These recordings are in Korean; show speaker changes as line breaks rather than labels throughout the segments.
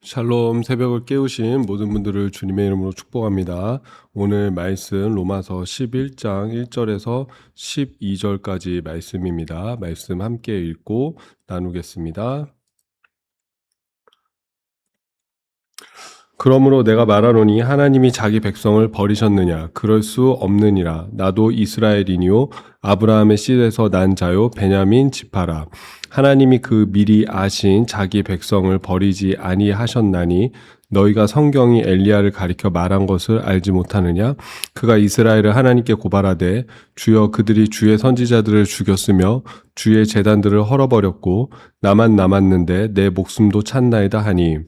샬롬. 새벽을 깨우신 모든 분들을 주님의 이름으로 축복합니다. 오늘 말씀 로마서 11장 1절에서 12절까지 말씀입니다. 말씀 함께 읽고 나누겠습니다. 그러므로 내가 말하노니 하나님이 자기 백성을 버리셨느냐? 그럴 수 없느니라. 나도 이스라엘이니요 아브라함의 씨에서 난 자요 베냐민 지파라. 하나님이 그 미리 아신 자기 백성을 버리지 아니하셨나니 너희가 성경이 엘리야를 가리켜 말한 것을 알지 못하느냐? 그가 이스라엘을 하나님께 고발하되 주여 그들이 주의 선지자들을 죽였으며 주의 제단들을 헐어버렸고 나만 남았는데 내 목숨도 찼나이다 하니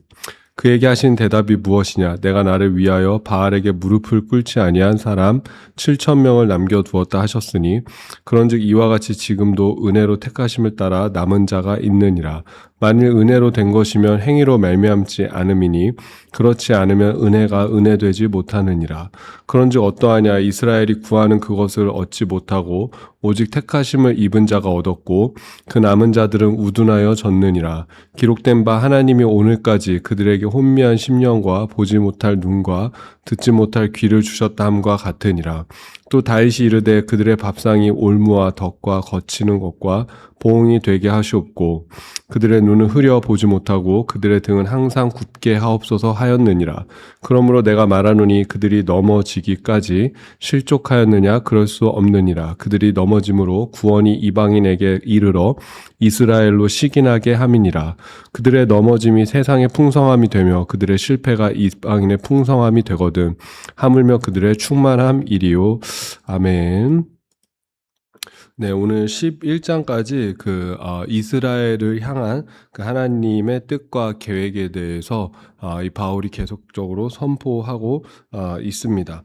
그에게 하신 대답이 무엇이냐? 내가 나를 위하여 바알에게 무릎을 꿇지 아니한 사람 7,000명을 남겨두었다 하셨으니 그런즉 이와 같이 지금도 은혜로 택하심을 따라 남은 자가 있느니라. 만일 은혜로 된 것이면 행위로 말미암지 않음이니 그렇지 않으면 은혜가 은혜되지 못하느니라. 그런즉 어떠하냐? 이스라엘이 구하는 그것을 얻지 못하고 오직 택하심을 입은 자가 얻었고 그 남은 자들은 우둔하여 졌느니라. 기록된 바 하나님이 오늘까지 그들에게 혼미한 심령과 보지 못할 눈과 듣지 못할 귀를 주셨다 함과 같으니라. 또 다윗이 이르되 그들의 밥상이 올무와 덕과 거치는 것과 보응이 되게 하시옵고 그들의 눈은 흐려 보지 못하고 그들의 등은 항상 굳게 하옵소서 하였느니라. 그러므로 내가 말하노니 그들이 넘어지기까지 실족하였느냐? 그럴 수 없느니라. 그들이 넘어짐으로 구원이 이방인에게 이르러 이스라엘로 시기나게 함이니라. 그들의 넘어짐이 세상의 풍성함이 되며 그들의 실패가 이방인의 풍성함이 되거든 하물며 그들의 충만함이리요. 아멘. 네, 오늘 11장까지 이스라엘을 향한 그 하나님의 뜻과 계획에 대해서 이 바울이 계속적으로 선포하고 있습니다.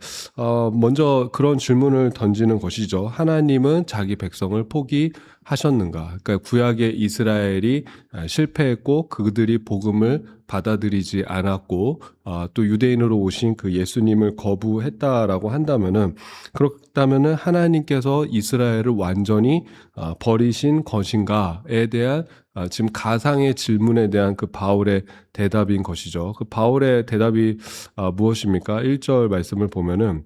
먼저 그런 질문을 던지는 것이죠. 하나님은 자기 백성을 포기하셨는가? 그러니까 구약의 이스라엘이 실패했고 그들이 복음을 받아들이지 않았고 또 유대인으로 오신 그 예수님을 거부했다라고 한다면은 그렇다면은 하나님께서 이스라엘을 완전히 버리신 것인가에 대한 지금 가상의 질문에 대한 그 바울의 대답인 것이죠. 그 바울의 대답이 무엇입니까? 1절 말씀을 보면은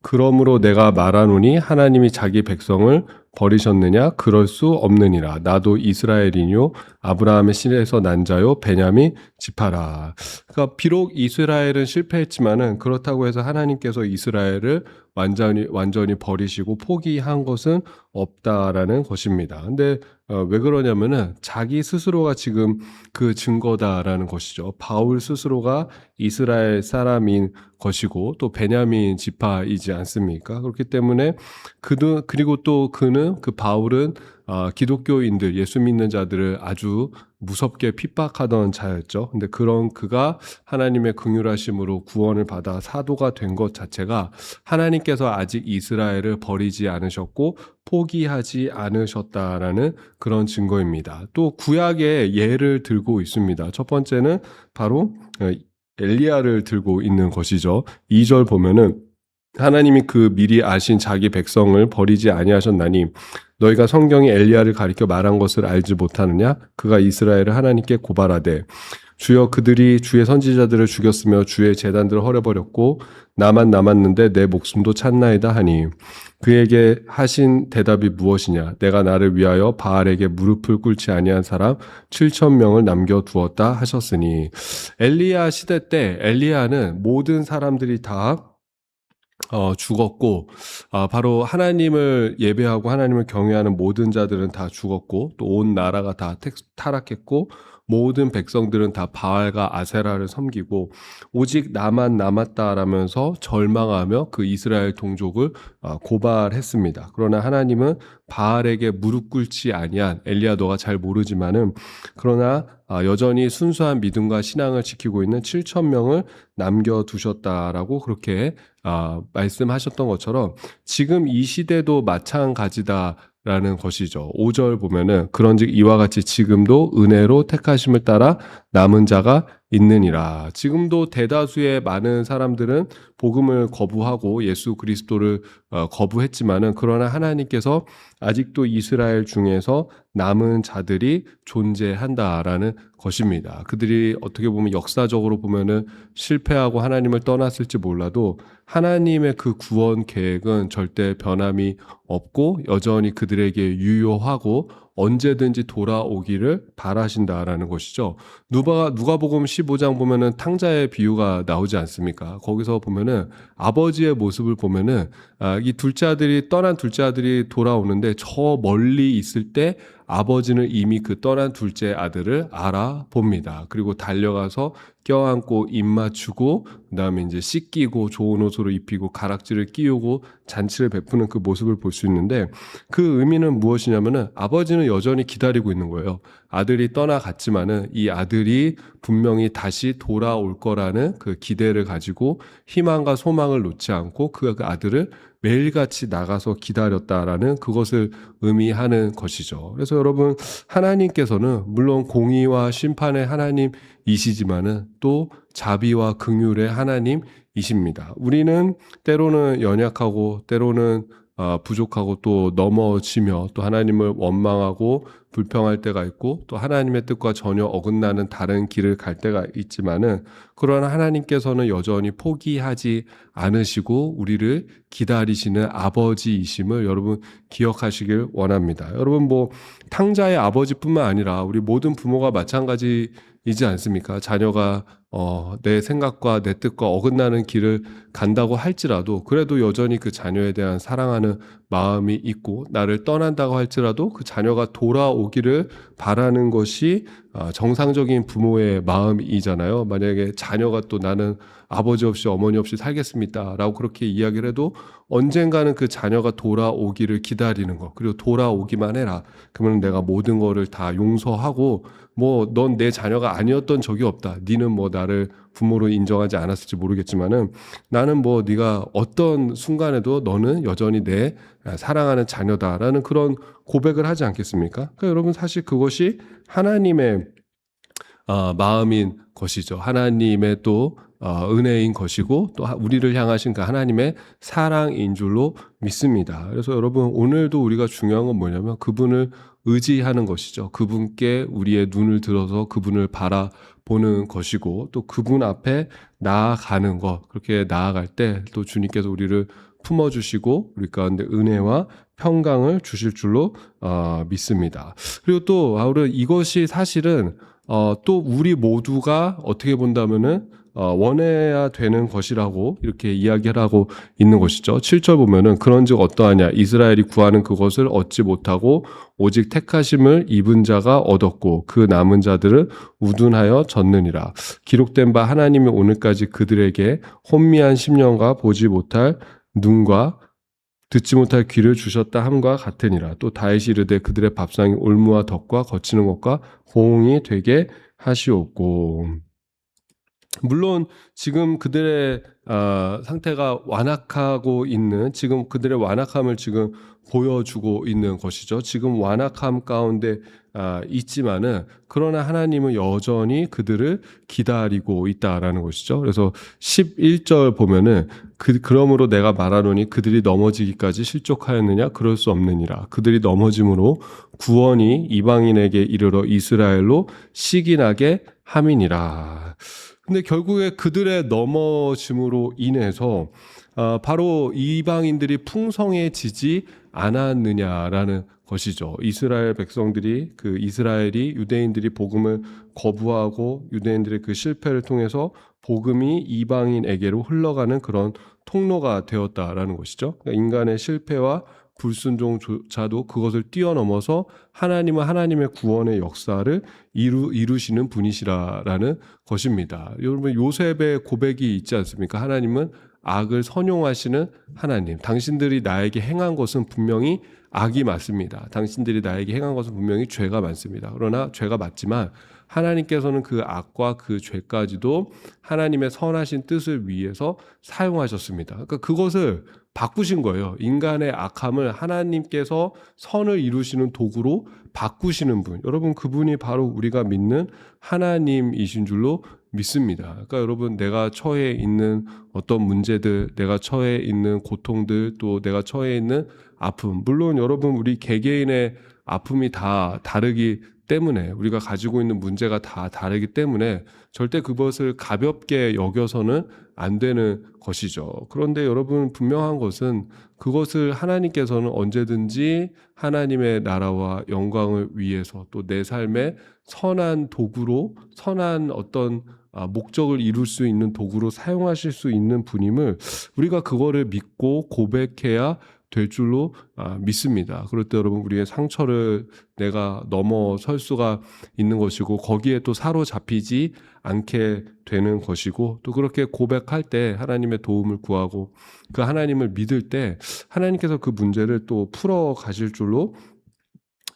그러므로 내가 말하노니 하나님이 자기 백성을 버리셨느냐? 그럴 수 없느니라. 나도 이스라엘이뇨 아브라함의 씨에서 난 자요 베냐민 지파라. 그러니까 비록 이스라엘은 실패했지만은 그렇다고 해서 하나님께서 이스라엘을 완전히 버리시고 포기한 것은 없다라는 것입니다. 근데 왜 그러냐면은 자기 스스로가 지금 그 증거다라는 것이죠. 바울 스스로가 이스라엘 사람인 것이고 또 베냐민 지파이지 않습니까? 그렇기 때문에 그리고 또 그 바울은 기독교인들, 예수 믿는 자들을 아주 무섭게 핍박하던 자였죠. 근데 그가 하나님의 긍휼하심으로 구원을 받아 사도가 된 것 자체가 하나님께서 아직 이스라엘을 버리지 않으셨고 포기하지 않으셨다라는 그런 증거입니다. 또 구약의 예를 들고 있습니다. 첫 번째는 바로 엘리야를 들고 있는 것이죠. 2절 보면은 하나님이 그 미리 아신 자기 백성을 버리지 아니하셨나니 너희가 성경이 엘리야를 가리켜 말한 것을 알지 못하느냐? 그가 이스라엘을 하나님께 고발하되 주여 그들이 주의 선지자들을 죽였으며 주의 제단들을 헐어버렸고 나만 남았는데 내 목숨도 찼나이다 하니 그에게 하신 대답이 무엇이냐? 내가 나를 위하여 바알에게 무릎을 꿇지 아니한 사람 7,000명을 남겨두었다 하셨으니 엘리야 시대 때 엘리야는 모든 사람들이 다 죽었고 바로 하나님을 예배하고 하나님을 경외하는 모든 자들은 다 죽었고 또 온 나라가 다 타락했고 모든 백성들은 다 바알과 아세라를 섬기고 오직 나만 남았다라면서 절망하며 그 이스라엘 동족을 고발했습니다. 그러나 하나님은 바알에게 무릎 꿇지 아니한 엘리야 너가 잘 모르지만은 그러나 여전히 순수한 믿음과 신앙을 지키고 있는 7,000명을 남겨두셨다라고 그렇게 말씀하셨던 것처럼 지금 이 시대도 마찬가지다라는 것이죠. 5절 보면은 그런즉 이와 같이 지금도 은혜로 택하심을 따라 남은 자가 있느니라. 지금도 대다수의 많은 사람들은 복음을 거부하고 예수 그리스도를 거부했지만은 그러나 하나님께서 아직도 이스라엘 중에서 남은 자들이 존재한다라는 것입니다. 그들이 어떻게 보면 역사적으로 보면은 실패하고 하나님을 떠났을지 몰라도 하나님의 그 구원 계획은 절대 변함이 없고 여전히 그들에게 유효하고 언제든지 돌아오기를 바라신다라는 것이죠. 누가복음 15장 보면은 탕자의 비유가 나오지 않습니까? 거기서 보면은 아버지의 모습을 보면은 이 둘째 아들이 떠난 둘째 아들이 돌아오는데 저 멀리 있을 때 아버지는 이미 그 떠난 둘째 아들을 알아봅니다. 그리고 달려가서 껴안고 입 맞추고 그다음에 이제 씻기고 좋은 옷으로 입히고 가락지를 끼우고 잔치를 베푸는 그 모습을 볼 수 있는데 그 의미는 무엇이냐면은 아버지는 여전히 기다리고 있는 거예요. 아들이 떠나갔지만은 이 아들이 분명히 다시 돌아올 거라는 그 기대를 가지고 희망과 소망을 놓지 않고 그 아들을 매일같이 나가서 기다렸다라는 그것을 의미하는 것이죠. 그래서 여러분 하나님께서는 물론 공의와 심판의 하나님이시지만은 또 자비와 긍휼의 하나님이십니다. 우리는 때로는 연약하고 때로는 부족하고 또 넘어지며 또 하나님을 원망하고 불평할 때가 있고 또 하나님의 뜻과 전혀 어긋나는 다른 길을 갈 때가 있지만은 그러나 하나님께서는 여전히 포기하지 않으시고 우리를 기다리시는 아버지이심을 여러분 기억하시길 원합니다. 여러분 뭐 탕자의 아버지뿐만 아니라 우리 모든 부모가 마찬가지이지 않습니까? 자녀가 내 생각과 내 뜻과 어긋나는 길을 간다고 할지라도 그래도 여전히 그 자녀에 대한 사랑하는 마음이 있고 나를 떠난다고 할지라도 그 자녀가 돌아오기를 바라는 것이 정상적인 부모의 마음이잖아요. 만약에 자녀가 또 나는 아버지 없이 어머니 없이 살겠습니다 라고 그렇게 이야기를 해도 언젠가는 그 자녀가 돌아오기를 기다리는 것 그리고 돌아오기만 해라. 그러면 내가 모든 거를 다 용서하고 뭐 넌 내 자녀가 아니었던 적이 없다. 니는 뭐 나를 부모로 인정하지 않았을지 모르겠지만은 나는 뭐 네가 어떤 순간에도 너는 여전히 내 사랑하는 자녀다라는 그런 고백을 하지 않겠습니까? 그러니까 여러분 사실 그것이 하나님의 마음인 것이죠. 하나님의 또 은혜인 것이고 또 우리를 향하신 그 하나님의 사랑인 줄로 믿습니다. 그래서 여러분 오늘도 우리가 중요한 건 뭐냐면 그분을 의지하는 것이죠. 그분께 우리의 눈을 들어서 그분을 바라보는 것이고 또 그분 앞에 나아가는 것 그렇게 나아갈 때 또 주님께서 우리를 품어주시고 우리 가운데 은혜와 평강을 주실 줄로 믿습니다. 그리고 또 바울은 이것이 사실은 또 우리 모두가 어떻게 본다면은 원해야 되는 것이라고 이렇게 이야기를 하고 있는 것이죠. 7절 보면은 그런즉 어떠하냐 이스라엘이 구하는 그것을 얻지 못하고 오직 택하심을 입은 자가 얻었고 그 남은 자들은 우둔하여 졌느니라. 기록된 바 하나님이 오늘까지 그들에게 혼미한 심령과 보지 못할 눈과 듣지 못할 귀를 주셨다 함과 같으니라. 또 다윗이 이르되 그들의 밥상이 올무와 덕과 거치는 것과 호응이 되게 하시옵고. 물론 지금 그들의 상태가 완악하고 있는 지금 그들의 완악함을 지금 보여주고 있는 것이죠. 지금 완악함 가운데 있지만은 그러나 하나님은 여전히 그들을 기다리고 있다라는 것이죠. 그래서 11절 보면은 그러므로 내가 말하노니 그들이 넘어지기까지 실족하였느냐 그럴 수 없느니라. 그들이 넘어짐으로 구원이 이방인에게 이르러 이스라엘로 시기나게 함이니라. 근데 결국에 그들의 넘어짐으로 인해서 바로 이방인들이 풍성해지지 않았느냐라는 것이죠. 이스라엘 백성들이 그 이스라엘이 유대인들이 복음을 거부하고 유대인들의 그 실패를 통해서 복음이 이방인에게로 흘러가는 그런 통로가 되었다라는 것이죠. 그러니까 인간의 실패와 불순종조차도 그것을 뛰어넘어서 하나님은 하나님의 구원의 역사를 이루시는 분이시라라는 것입니다. 여러분 요셉의 고백이 있지 않습니까? 하나님은 악을 선용하시는 하나님. 당신들이 나에게 행한 것은 분명히 악이 맞습니다. 당신들이 나에게 행한 것은 분명히 죄가 많습니다. 그러나 죄가 맞지만 하나님께서는 그 악과 그 죄까지도 하나님의 선하신 뜻을 위해서 사용하셨습니다. 그러니까 그것을 바꾸신 거예요. 인간의 악함을 하나님께서 선을 이루시는 도구로 바꾸시는 분. 여러분, 그분이 바로 우리가 믿는 하나님이신 줄로 믿습니다. 그러니까 여러분, 내가 처해 있는 어떤 문제들, 내가 처해 있는 고통들, 또 내가 처해 있는 아픔. 물론 여러분, 우리 개개인의 아픔이 다 다르기 때문에, 우리가 가지고 있는 문제가 다 다르기 때문에 절대 그것을 가볍게 여겨서는 안 되는 것이죠. 그런데 여러분, 분명한 것은 그것을 하나님께서는 언제든지 하나님의 나라와 영광을 위해서, 또 내 삶의 선한 도구로, 선한 어떤 목적을 이룰 수 있는 도구로 사용하실 수 있는 분임을 우리가 그거를 믿고 고백해야 될 줄로 믿습니다. 그럴 때 여러분, 우리의 상처를 내가 넘어설 수가 있는 것이고, 거기에 또 사로잡히지 않게 되는 것이고, 또 그렇게 고백할 때 하나님의 도움을 구하고 그 하나님을 믿을 때 하나님께서 그 문제를 또 풀어 가실 줄로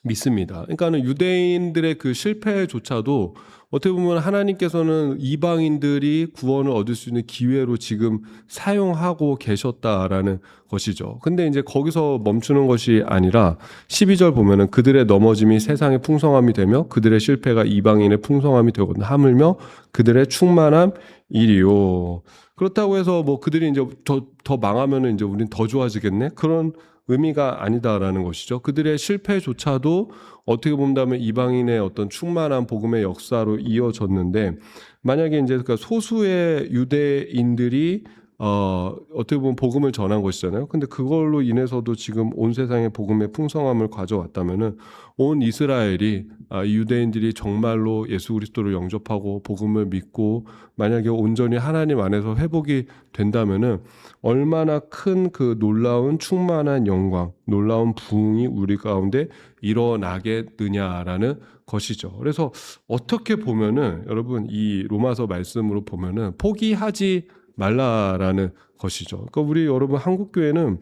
믿습니다. 그러니까는 유대인들의 그 실패조차도 어떻게 보면 하나님께서는 이방인들이 구원을 얻을 수 있는 기회로 지금 사용하고 계셨다라는 것이죠. 근데 이제 거기서 멈추는 것이 아니라 12절 보면은 그들의 넘어짐이 세상의 풍성함이 되며 그들의 실패가 이방인의 풍성함이 되거든 하물며 그들의 충만함 이리요. 그렇다고 해서 뭐 그들이 이제 더 망하면은 이제 우린 더 좋아지겠네? 그런 의미가 아니다라는 것이죠. 그들의 실패조차도 어떻게 본다면 이방인의 어떤 충만한 복음의 역사로 이어졌는데, 만약에 이제 그러니까 소수의 유대인들이 어떻게 보면 복음을 전한 것이잖아요. 근데 그걸로 인해서도 지금 온 세상에 복음의 풍성함을 가져왔다면은 온 이스라엘이 이 유대인들이 정말로 예수 그리스도를 영접하고 복음을 믿고 만약에 온전히 하나님 안에서 회복이 된다면은 얼마나 큰 그 놀라운 충만한 영광, 놀라운 부흥이 우리 가운데 일어나겠느냐라는 것이죠. 그래서 어떻게 보면은 여러분, 이 로마서 말씀으로 보면은 포기하지 말라라는 것이죠. 그러니까 우리 여러분, 한국 교회는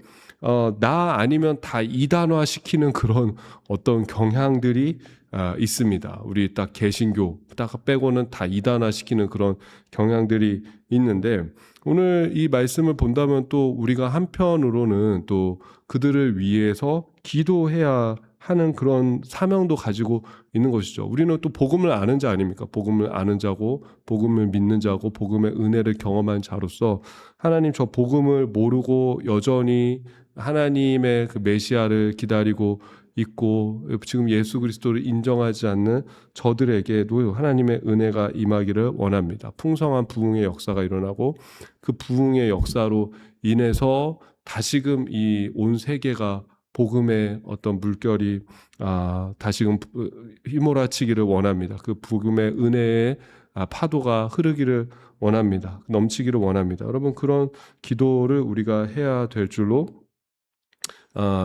나 아니면 다 이단화 시키는 그런 어떤 경향들이 있습니다. 우리 딱 개신교 딱 빼고는 다 이단화 시키는 그런 경향들이 있는데, 오늘 이 말씀을 본다면 또 우리가 한편으로는 또 그들을 위해서 기도해야 하는 그런 사명도 가지고 있는 것이죠. 우리는 또 복음을 아는 자 아닙니까? 복음을 아는 자고 복음을 믿는 자고 복음의 은혜를 경험한 자로서 하나님, 저 복음을 모르고 여전히 하나님의 그 메시아를 기다리고 있고 지금 예수 그리스도를 인정하지 않는 저들에게도 하나님의 은혜가 임하기를 원합니다. 풍성한 부흥의 역사가 일어나고 그 부흥의 역사로 인해서 다시금 이 온 세계가 복음의 어떤 물결이 다시금 휘몰아치기를 원합니다. 그 복음의 은혜의 파도가 흐르기를 원합니다. 넘치기를 원합니다. 여러분, 그런 기도를 우리가 해야 될 줄로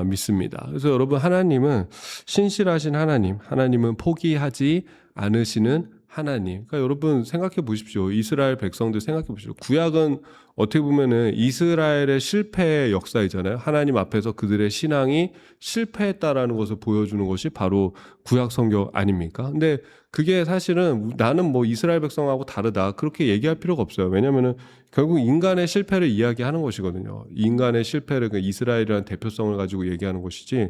믿습니다. 그래서 여러분, 하나님은 신실하신 하나님, 하나님은 포기하지 않으시는 하나님. 그러니까 여러분 생각해 보십시오. 이스라엘 백성들 생각해 보십시오. 구약은 어떻게 보면은 이스라엘의 실패의 역사이잖아요. 하나님 앞에서 그들의 신앙이 실패했다라는 것을 보여주는 것이 바로 구약 성경 아닙니까? 근데 그게 사실은 나는 뭐 이스라엘 백성하고 다르다 그렇게 얘기할 필요가 없어요. 왜냐하면은 결국 인간의 실패를 이야기하는 것이거든요. 인간의 실패를, 그 이스라엘이라는 대표성을 가지고 얘기하는 것이지,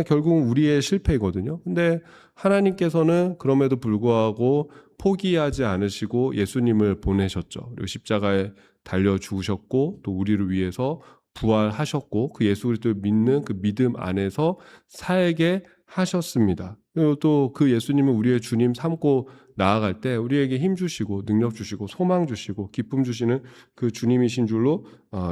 결국은 우리의 실패이거든요. 근데 하나님께서는 그럼에도 불구하고 포기하지 않으시고 예수님을 보내셨죠. 그리고 십자가에 달려 죽으셨고 또 우리를 위해서 부활하셨고 그 예수 그리스도를 믿는 그 믿음 안에서 살게 하셨습니다. 그리고 또 그 예수님은 우리의 주님 삼고 나아갈 때 우리에게 힘 주시고 능력 주시고 소망 주시고 기쁨 주시는 그 주님이신 줄로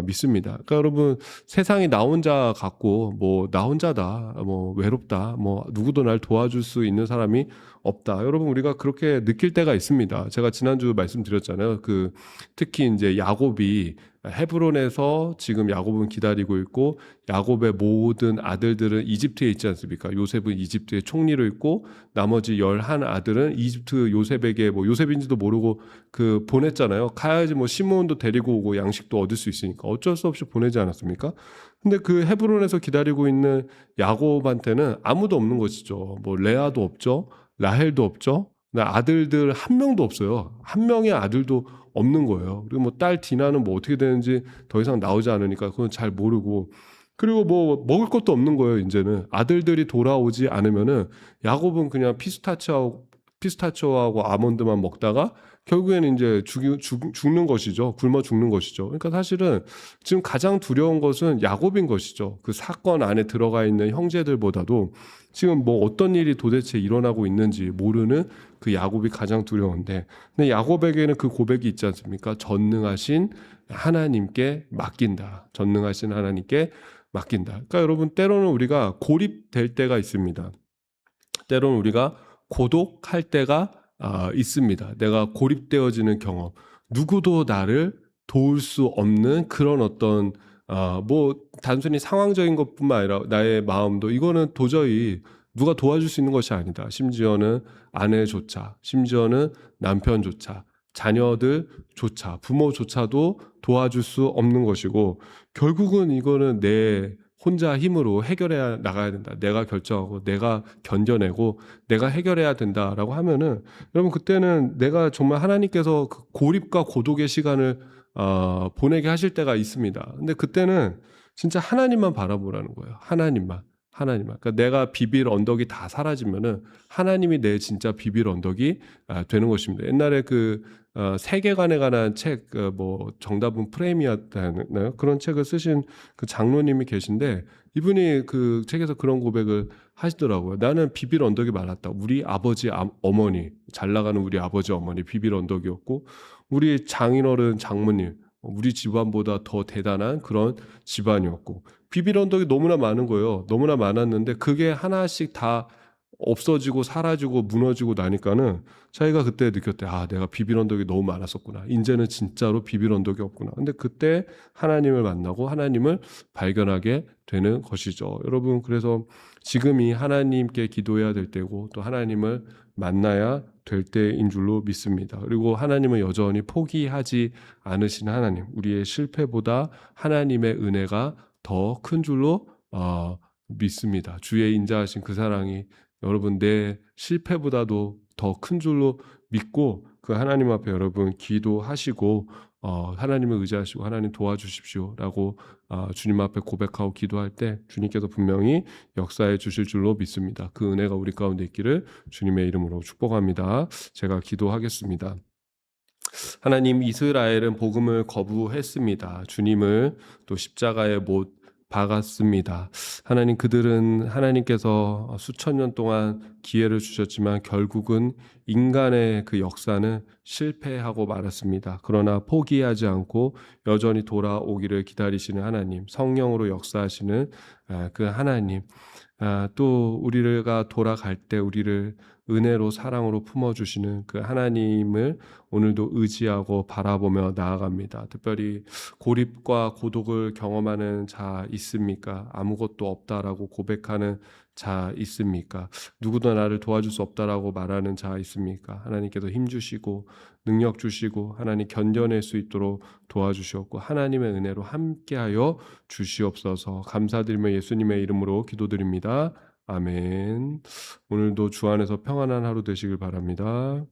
믿습니다. 그러니까 여러분, 세상이 나 혼자 같고 뭐 나 혼자다, 뭐 외롭다, 뭐 누구도 날 도와줄 수 있는 사람이 없다. 여러분, 우리가 그렇게 느낄 때가 있습니다. 제가 지난주 말씀드렸잖아요. 그 특히 이제 야곱이 헤브론에서 지금 야곱은 기다리고 있고 야곱의 모든 아들들은 이집트에 있지 않습니까? 요셉은 이집트의 총리로 있고 나머지 11 아들은 이집트 요셉에게 뭐 요셉인지도 모르고 그 보냈잖아요. 가야지 뭐 시므온도 데리고 오고 양식도 얻을 수 있으니까 어쩔 수 없이 보내지 않았습니까? 근데 그 헤브론에서 기다리고 있는 야곱한테는 아무도 없는 것이죠. 뭐 레아도 없죠. 라헬도 없죠. 아들들 한 명도 없어요. 한 명의 아들도 없는 거예요. 그리고 뭐 딸 디나는 뭐 어떻게 되는지 더 이상 나오지 않으니까 그건 잘 모르고, 그리고 뭐 먹을 것도 없는 거예요. 이제는 아들들이 돌아오지 않으면은 야곱은 그냥 피스타치오하고 아몬드만 먹다가 결국에는 이제 죽는 것이죠. 굶어 죽는 것이죠. 그러니까 사실은 지금 가장 두려운 것은 야곱인 것이죠. 그 사건 안에 들어가 있는 형제들보다도 지금 뭐 어떤 일이 도대체 일어나고 있는지 모르는 그 야곱이 가장 두려운데, 근데 야곱에게는 그 고백이 있지 않습니까? 전능하신 하나님께 맡긴다. 전능하신 하나님께 맡긴다. 그러니까 여러분, 때로는 우리가 고립될 때가 있습니다. 때로는 우리가 고독할 때가 있습니다. 내가 고립되어지는 경험. 누구도 나를 도울 수 없는 그런 어떤 뭐 단순히 상황적인 것뿐만 아니라 나의 마음도, 이거는 도저히 누가 도와줄 수 있는 것이 아니다. 심지어는 아내조차, 심지어는 남편조차, 자녀들조차, 부모조차도 도와줄 수 없는 것이고, 결국은 이거는 내 혼자 힘으로 해결해 나가야 된다. 내가 결정하고 내가 견뎌내고 내가 해결해야 된다라고 하면은, 여러분, 그때는 내가 정말 하나님께서 그 고립과 고독의 시간을 보내게 하실 때가 있습니다. 근데 그때는 진짜 하나님만 바라보라는 거예요. 하나님만. 그러니까 내가 비빌 언덕이 다 사라지면은 하나님이 내 진짜 비빌 언덕이 되는 것입니다. 옛날에 그 세계관에 관한 책, 뭐 정답은 프레임이었다나요? 그런 책을 쓰신 그 장로님이 계신데, 이분이 그 책에서 그런 고백을 하시더라고요. 나는 비빌 언덕이 많았다. 우리 아버지 어머니, 잘 나가는 우리 아버지 어머니 비빌 언덕이었고, 우리 장인어른 장모님, 우리 집안보다 더 대단한 그런 집안이었고, 비빌 언덕이 너무나 많은 거예요. 너무나 많았는데 그게 하나씩 다 없어지고 사라지고 무너지고 나니까는 자기가 그때 느꼈대. 내가 비빌 언덕이 너무 많았었구나. 이제는 진짜로 비빌 언덕이 없구나. 근데 그때 하나님을 만나고 하나님을 발견하게 되는 것이죠. 여러분, 그래서 지금이 하나님께 기도해야 될 때고 또 하나님을 만나야 될 때인 줄로 믿습니다. 그리고 하나님은 여전히 포기하지 않으신 하나님, 우리의 실패보다 하나님의 은혜가 더 큰 줄로 믿습니다. 주의 인자하신 그 사랑이 여러분 내 실패보다도 더 큰 줄로 믿고, 그 하나님 앞에 여러분 기도하시고 하나님을 의지하시고 하나님 도와주십시오라고 주님 앞에 고백하고 기도할 때 주님께서 분명히 역사해 주실 줄로 믿습니다. 그 은혜가 우리 가운데 있기를 주님의 이름으로 축복합니다. 제가 기도하겠습니다. 하나님, 이스라엘은 복음을 거부했습니다. 주님을 또 십자가에 못 박았습니다. 하나님, 그들은 하나님께서 수천 년 동안 기회를 주셨지만 결국은 인간의 그 역사는 실패하고 말았습니다. 그러나 포기하지 않고 여전히 돌아오기를 기다리시는 하나님, 성령으로 역사하시는 그 하나님, 또 우리가 돌아갈 때 우리를 은혜로 사랑으로 품어주시는 그 하나님을 오늘도 의지하고 바라보며 나아갑니다. 특별히 고립과 고독을 경험하는 자 있습니까? 아무것도 없다라고 고백하는 자 있습니까? 누구도 나를 도와줄 수 없다라고 말하는 자 있습니까? 하나님께서 힘 주시고 능력 주시고 하나님 견뎌낼 수 있도록 도와주시옵고 하나님의 은혜로 함께하여 주시옵소서. 감사드리며 예수님의 이름으로 기도드립니다. 아멘. 오늘도 주 안에서 평안한 하루 되시길 바랍니다.